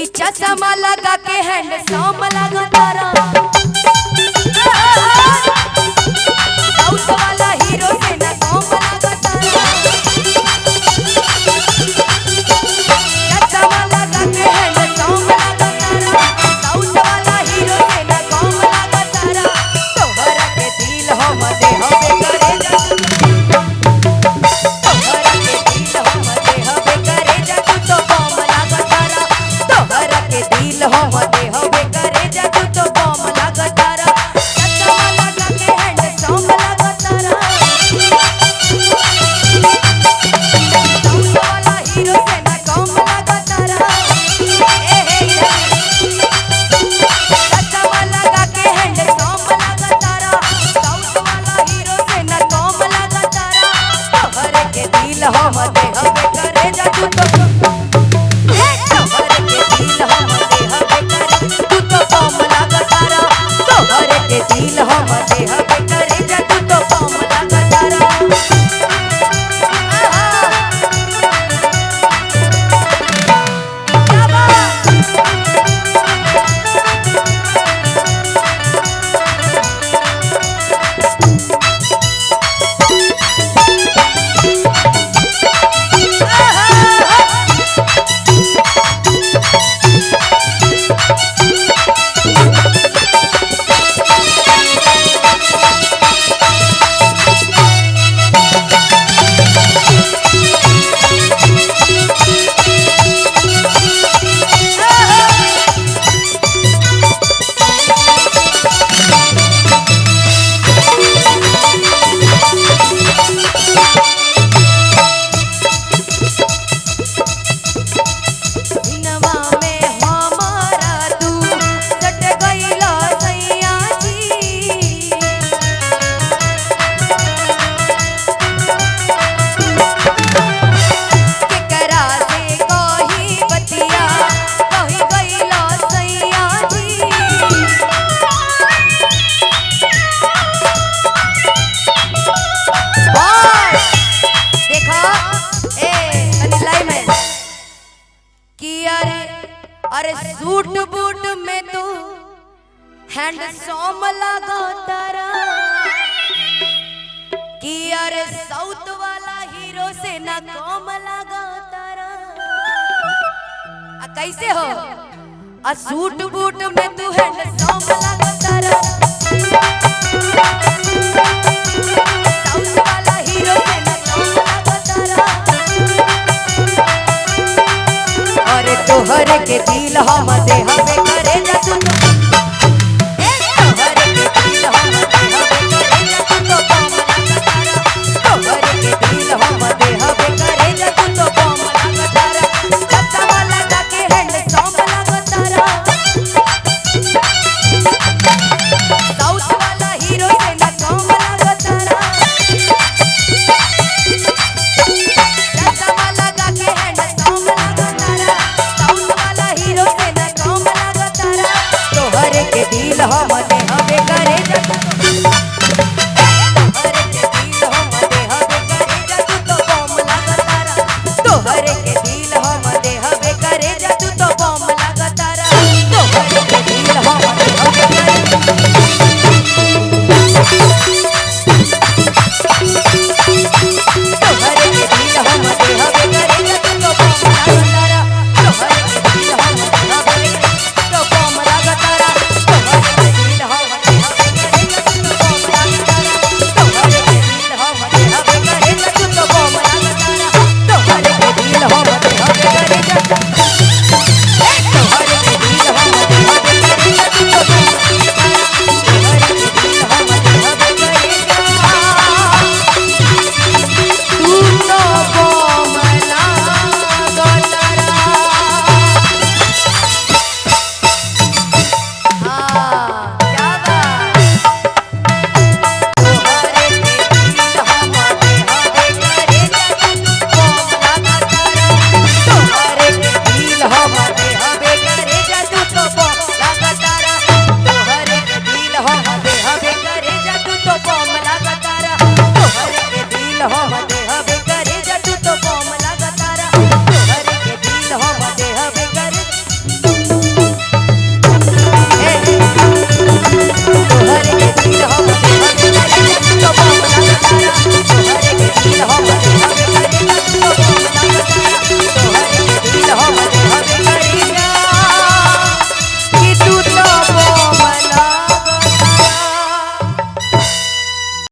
कि चश्मा लगा के हैंडसम लगा तारा साउथ वाला हीरो से ना कम लगा तारा चश्मा लगा के हैंडसम लगा तारा साउथ वाला हीरो से ना कम लगा तारा तोहरा के दिल हम दे हवे करे जा दिल हम दे हवे करे जा तू तो बम लगा तारा चश्मा लगा के हैंडसम लगा तारा साउथ वाला हीरो से ना कम लगा तारा चश्मा लगा के हैंडसम लगा तारा साउथ वाला हीरो से ना कम लगा तारा तोहरे के दिल हम दे हवे करे जा तू तो दिल हम दे हवे करे जा तू तो बम लगा तारा अरे सूट बूट में तू हैंडसम लगा तारा कि अरे साउथ वाला हीरो से ना कम लगा तारा कैसे हो सूट बूट में तू हैंडसम लगा तारा साउथ वाला हीरो से ना कम लगा तारा अरे तोहरे के दिल हम दे हवे करे जा तू तोहरे के दिल हम दे हवे करे जा तू तो बम लगा तारा तोहरे के दिल हम दे हवे करे जा तू तो बम लगा तारा चश्मा लगा के हैंडसम लगा तारा साउथ वाला हीरो से ना कम लगा तारा चश्मा लगा के हैंडसम लगा तारा हीरो से ना कम लगा तारा तोहरे के दिल हम दे हवे करे जा